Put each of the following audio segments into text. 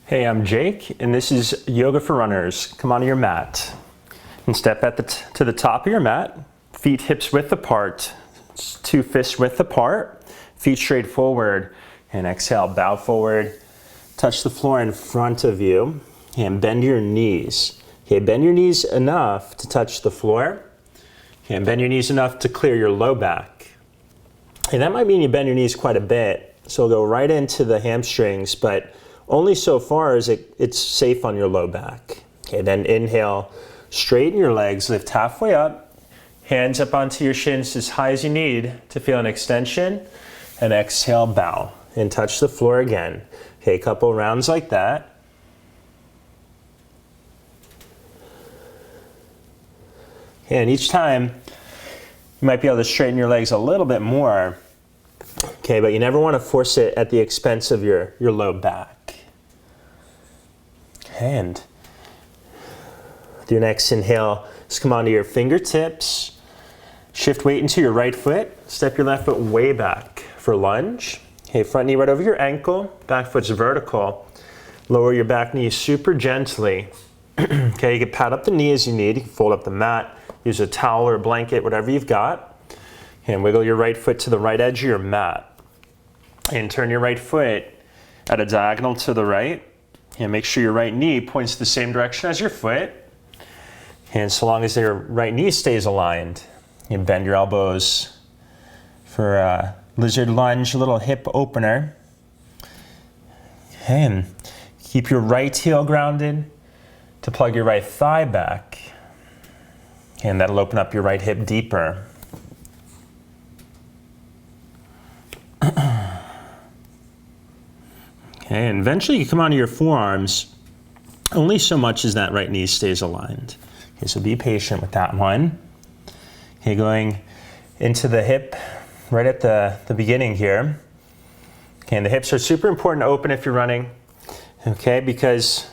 Hey, I'm Jake, and this is Yoga for Runners. Come onto your mat and step to the top of your mat. Feet hips width apart, 2 fists width apart. Feet straight forward, and exhale, bow forward. Touch the floor in front of you, and bend your knees. Okay, bend your knees enough to touch the floor, and bend your knees enough to clear your low back. And that might mean you bend your knees quite a bit, so go right into the hamstrings, but only so far as it's safe on your low back. Okay, then inhale, straighten your legs, lift halfway up, hands up onto your shins as high as you need to feel an extension, and exhale, bow, and touch the floor again. Okay, a couple rounds like that. And each time, you might be able to straighten your legs a little bit more. Okay, but you never want to force it at the expense of your low back. And with your next inhale, just come onto your fingertips. Shift weight into your right foot. Step your left foot way back for lunge. Okay, front knee right over your ankle. Back foot's vertical. Lower your back knee super gently. Okay, you can pat up the knee as you need. You can fold up the mat. Use a towel or a blanket, whatever you've got. And wiggle your right foot to the right edge of your mat. And turn your right foot at a diagonal to the right. And make sure your right knee points the same direction as your foot. And so long as your right knee stays aligned, you bend your elbows for a lizard lunge, a little hip opener. And keep your right heel grounded to plug your right thigh back. And that'll open up your right hip deeper. Okay, and eventually you come onto your forearms, only so much as that right knee stays aligned. Okay, so be patient with that one. Okay, going into the hip right at the beginning here. Okay, and the hips are super important to open if you're running. Okay, because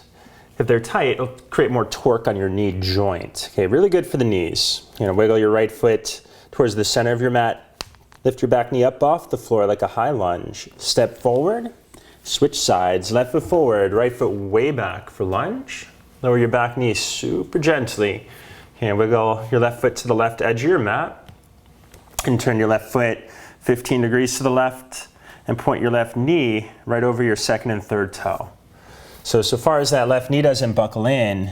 if they're tight, it'll create more torque on your knee joint. Okay, really good for the knees. You know, wiggle your right foot towards the center of your mat. Lift your back knee up off the floor like a high lunge. Step forward. Switch sides, left foot forward, right foot way back for lunge. Lower your back knee super gently. And wiggle your left foot to the left edge of your mat. And turn your left foot 15 degrees to the left and point your left knee right over your second and third toe. So far as that left knee doesn't buckle in,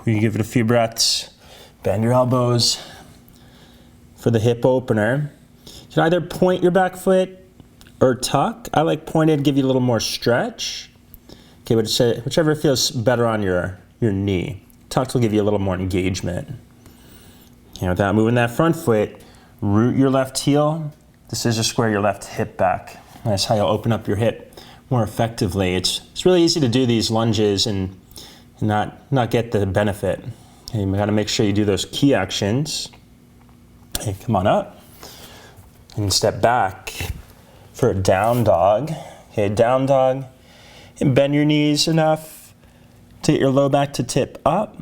you give it a few breaths. Bend your elbows for the hip opener. You can either point your back foot or tuck. I like pointed, give you a little more stretch. Okay, whichever feels better on your knee. Tucked will give you a little more engagement. Okay, without moving that front foot, root your left heel. This is to square your left hip back. That's how you'll open up your hip more effectively. It's really easy to do these lunges and not get the benefit. Okay, you gotta make sure you do those key actions. Okay, come on up and step back for a down dog. Okay, down dog. And bend your knees enough to get your low back to tip up.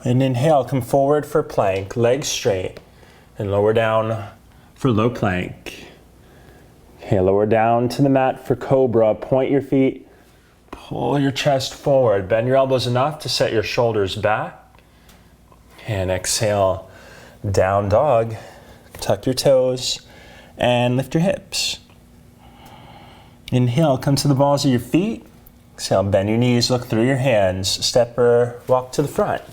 And inhale, come forward for plank, legs straight. And lower down for low plank. Okay, lower down to the mat for cobra. Point your feet, pull your chest forward. Bend your elbows enough to set your shoulders back. And exhale, down dog. Tuck your toes. And lift your hips. Inhale, come to the balls of your feet. Exhale, bend your knees, look through your hands. Step or walk to the front.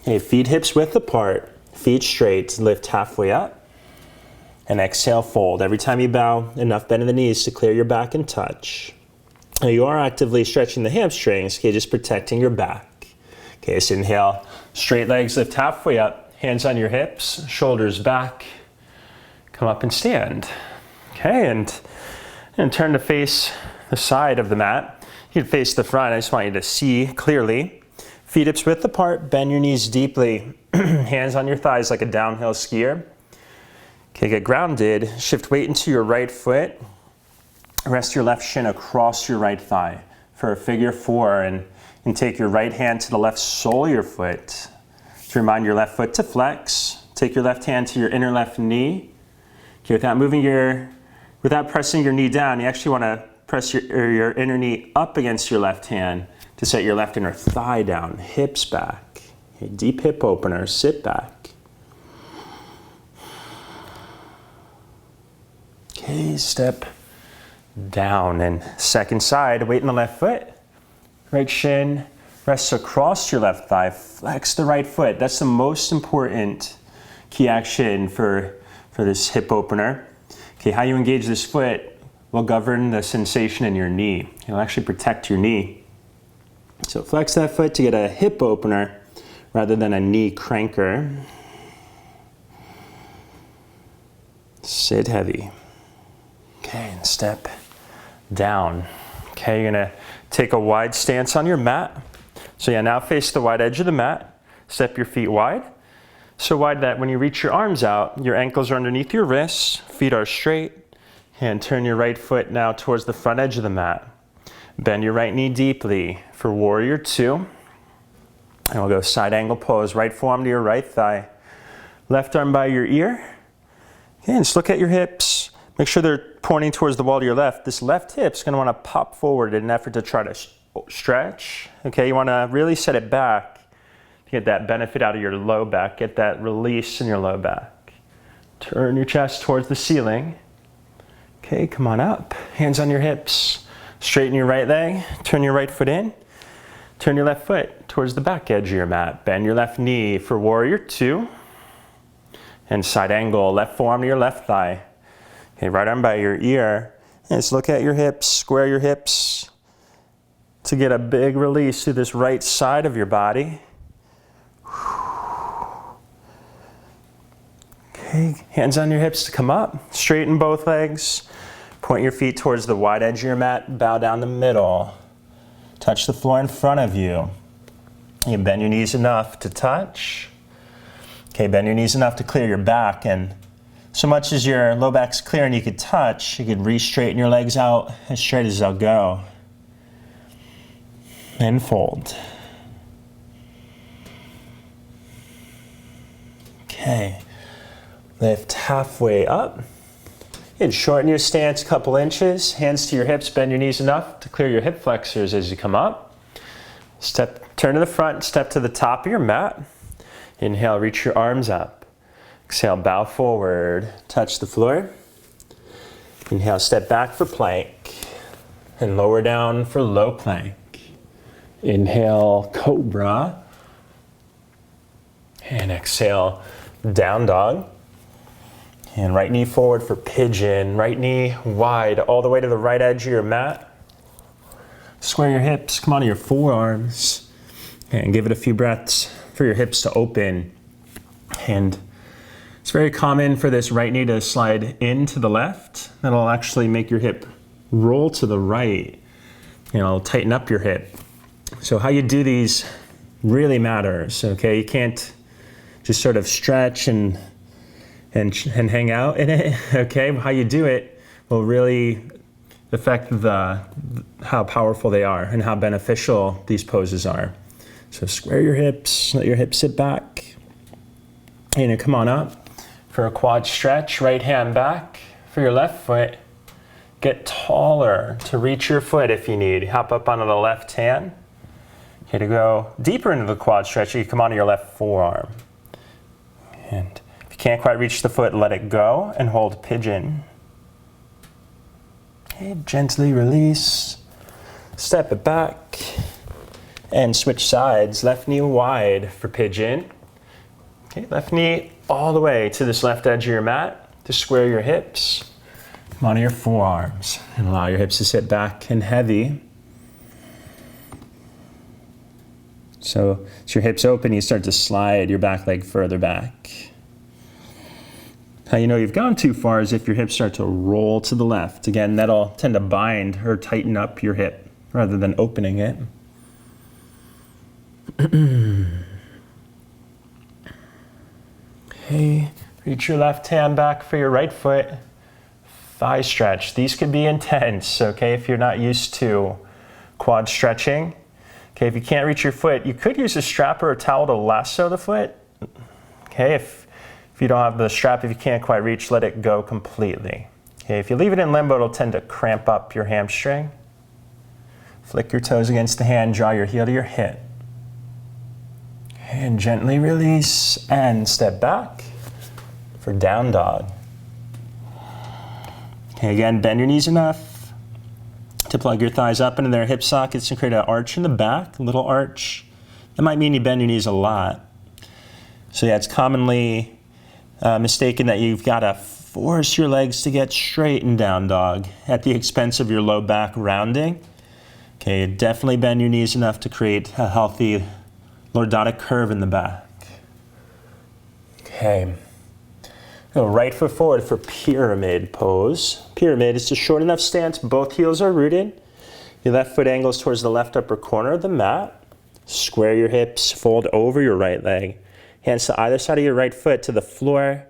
Okay, feet hips width apart. Feet straight, lift halfway up. And exhale, fold. Every time you bow, enough bend in the knees to clear your back and touch. Now you are actively stretching the hamstrings, okay, just protecting your back. Okay, so inhale, straight legs lift halfway up. Hands on your hips, shoulders back. Come up and stand. Okay, and turn to face the side of the mat. You can face the front. I just want you to see clearly. Feet hips width apart, bend your knees deeply. Hands on your thighs like a downhill skier. Okay, get grounded. Shift weight into your right foot. Rest your left shin across your right thigh for a figure 4 and take your right hand to the left sole of your foot. To remind your left foot to flex. Take your left hand to your inner left knee. Okay, without pressing your knee down, you actually want to press your inner knee up against your left hand to set your left inner thigh down, hips back. Okay, deep hip opener, sit back. Okay, step down and second side, weight in the left foot. Right shin rests across your left thigh, flex the right foot. That's the most important key action for this hip opener. Okay, how you engage this foot will govern the sensation in your knee. It'll actually protect your knee. So flex that foot to get a hip opener rather than a knee cranker. Sit heavy. Okay, and step down. Okay, you're gonna take a wide stance on your mat. So yeah, now face the wide edge of the mat. Step your feet wide. So wide that when you reach your arms out, your ankles are underneath your wrists, feet are straight, and turn your right foot now towards the front edge of the mat. Bend your right knee deeply for warrior two. And we'll go side angle pose, right forearm to your right thigh, left arm by your ear. Okay, and just look at your hips. Make sure they're pointing towards the wall to your left. This left hip's gonna wanna pop forward in an effort to try to stretch. Okay, you wanna really set it back to get that benefit out of your low back, get that release in your low back. Turn your chest towards the ceiling. Okay, come on up, hands on your hips. Straighten your right leg, turn your right foot in. Turn your left foot towards the back edge of your mat. Bend your left knee for warrior two. And side angle, left forearm to your left thigh. Okay, right arm by your ear. And just look at your hips, square your hips to get a big release through this right side of your body. Okay, hands on your hips to come up. Straighten both legs. Point your feet towards the wide edge of your mat. Bow down the middle. Touch the floor in front of you. You bend your knees enough to touch. Okay, bend your knees enough to clear your back, and so much as your low back's clear and you could touch, you could re-straighten your legs out as straight as they'll go. And fold. Okay, lift halfway up. And shorten your stance a couple inches, hands to your hips, bend your knees enough to clear your hip flexors as you come up. Turn to the front, step to the top of your mat. Inhale, reach your arms up. Exhale, bow forward, touch the floor. Inhale, step back for plank. And lower down for low plank. Inhale, cobra. And exhale, down dog. And right knee forward for pigeon. Right knee wide all the way to the right edge of your mat. Square your hips, come onto your forearms. And give it a few breaths for your hips to open. And it's very common for this right knee to slide in to the left. That'll actually make your hip roll to the right. It'll tighten up your hip. So how you do these really matters, okay? You can't just sort of stretch and hang out in it, okay? How you do it will really affect how powerful they are and how beneficial these poses are. So square your hips, let your hips sit back. And come on up for a quad stretch, right hand back for your left foot. Get taller to reach your foot if you need. Hop up onto the left hand. Okay, to go deeper into the quad stretch, you come onto your left forearm. And if you can't quite reach the foot, let it go and hold pigeon. Okay, gently release. Step it back. And switch sides. Left knee wide for pigeon. Okay, left knee all the way to this left edge of your mat to square your hips. Come onto your forearms and allow your hips to sit back and heavy. So as your hips open, you start to slide your back leg further back. How you know you've gone too far is if your hips start to roll to the left. Again, that'll tend to bind or tighten up your hip rather than opening it. Okay, reach your left hand back for your right foot. Thigh stretch. These could be intense, okay, if you're not used to quad stretching. Okay, if you can't reach your foot, you could use a strap or a towel to lasso the foot. Okay, if you don't have the strap, if you can't quite reach, let it go completely. Okay, if you leave it in limbo, it'll tend to cramp up your hamstring. Flick your toes against the hand, draw your heel to your hip. And gently release and step back for down dog. Okay, again, bend your knees enough to plug your thighs up into their hip sockets and create an arch in the back, a little arch. That might mean you bend your knees a lot. So yeah, it's commonly mistaken that you've got to force your legs to get straight in down dog at the expense of your low back rounding. Okay, definitely bend your knees enough to create a healthy lordotic curve in the back. Okay. Go right foot forward for pyramid pose. Pyramid is a short enough stance, both heels are rooted. Your left foot angles towards the left upper corner of the mat. Square your hips, fold over your right leg. Hands to either side of your right foot to the floor.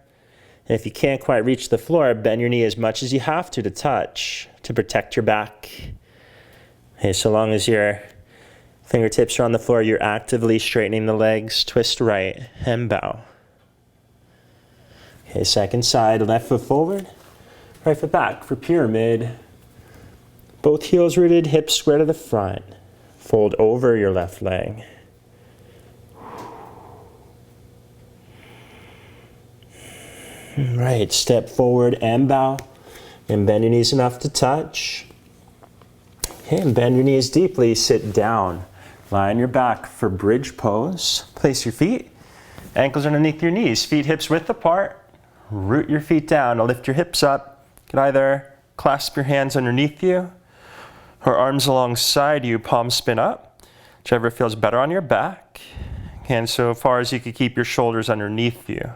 And if you can't quite reach the floor, bend your knee as much as you have to touch to protect your back. Okay, so long as your fingertips are on the floor, you're actively straightening the legs. Twist right and bow. Okay, second side, left foot forward, right foot back for pyramid. Both heels rooted, hips square to the front. Fold over your left leg. Right, step forward and bow. And bend your knees enough to touch. Okay, and bend your knees deeply, sit down. Lie on your back for bridge pose. Place your feet, ankles underneath your knees, feet hips width apart. Root your feet down to lift your hips up. You can either clasp your hands underneath you or arms alongside you, palms spin up, whichever feels better on your back. And so far as you can keep your shoulders underneath you.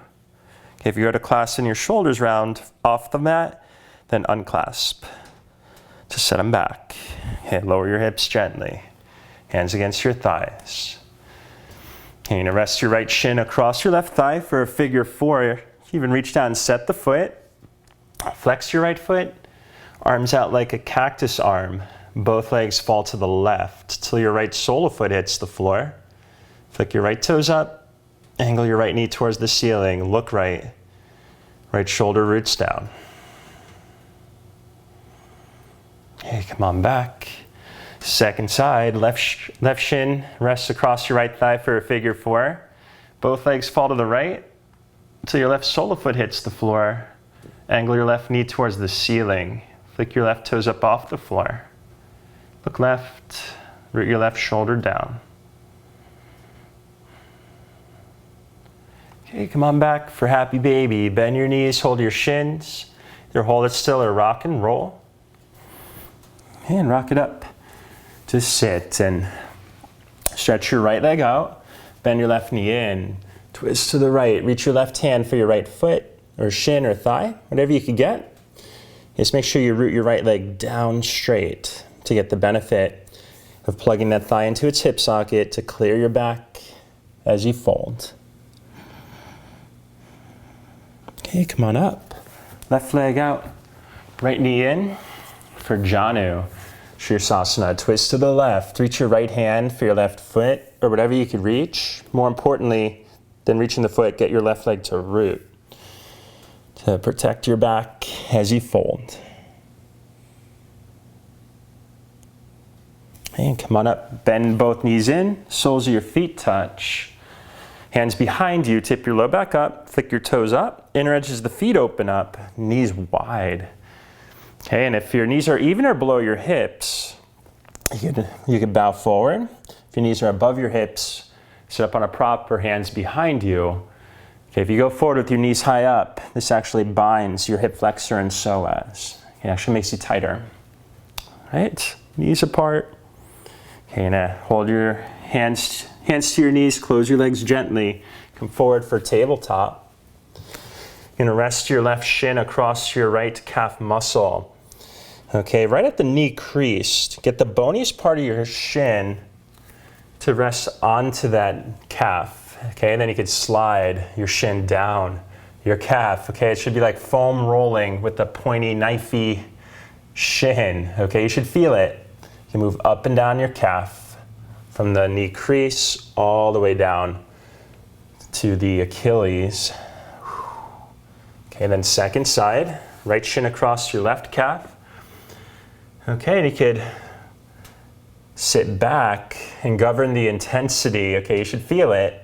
Okay, if you go to clasping your shoulders round off the mat, then unclasp to set them back. Okay, lower your hips gently. Hands against your thighs. Okay, you're gonna rest your right shin across your left thigh for a figure four. Even reach down and set the foot. Flex your right foot. Arms out like a cactus arm. Both legs fall to the left till your right sole of foot hits the floor. Flick your right toes up. Angle your right knee towards the ceiling. Look right. Right shoulder roots down. Okay, come on back. Second side, left shin rests across your right thigh for a figure four. Both legs fall to the right until your left sole of foot hits the floor. Angle your left knee towards the ceiling. Flick your left toes up off the floor. Look left, root your left shoulder down. Okay, come on back for happy baby. Bend your knees, hold your shins. Either hold it still or rock and roll. And rock it up to sit and stretch your right leg out. Bend your left knee in. Twist to the right. Reach your left hand for your right foot or shin or thigh, whatever you can get. Just make sure you root your right leg down straight to get the benefit of plugging that thigh into its hip socket to clear your back as you fold. Okay, come on up. Left leg out. Right knee in for Janu. Shirsasana. Twist to the left. Reach your right hand for your left foot or whatever you can reach. More importantly than reaching the foot, get your left leg to root to protect your back as you fold. And come on up. Bend both knees in. Soles of your feet touch. Hands behind you. Tip your low back up. Flick your toes up. Inner edges of the feet open up. Knees wide. Okay, and if your knees are even or below your hips, you can bow forward. If your knees are above your hips, sit up on a prop or hands behind you. Okay, if you go forward with your knees high up, this actually binds your hip flexor and psoas. It actually makes you tighter. Right? Knees apart. Okay, now hold your hands to your knees, close your legs gently. Come forward for tabletop. You're gonna rest your left shin across your right calf muscle. Okay, right at the knee crease. Get the boniest part of your shin to rest onto that calf. Okay, and then you could slide your shin down your calf. Okay, it should be like foam rolling with the pointy, knifey shin. Okay, you should feel it. You can move up and down your calf from the knee crease all the way down to the Achilles. Okay, then second side, right shin across your left calf. Okay, and you could sit back and govern the intensity. Okay, you should feel it.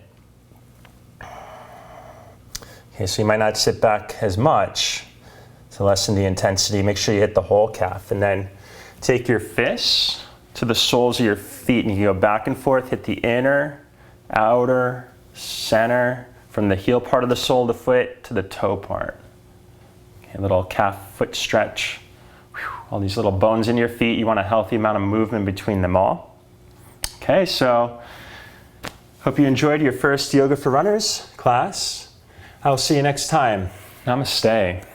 Okay, so you might not sit back as much to lessen the intensity. Make sure you hit the whole calf, and then take your fists to the soles of your feet, and you can go back and forth, hit the inner, outer, center, from the heel part of the sole of the foot to the toe part. Okay, little calf foot stretch. Whew, all these little bones in your feet, you want a healthy amount of movement between them all. Okay, so hope you enjoyed your first Yoga for Runners class. I'll see you next time. Namaste.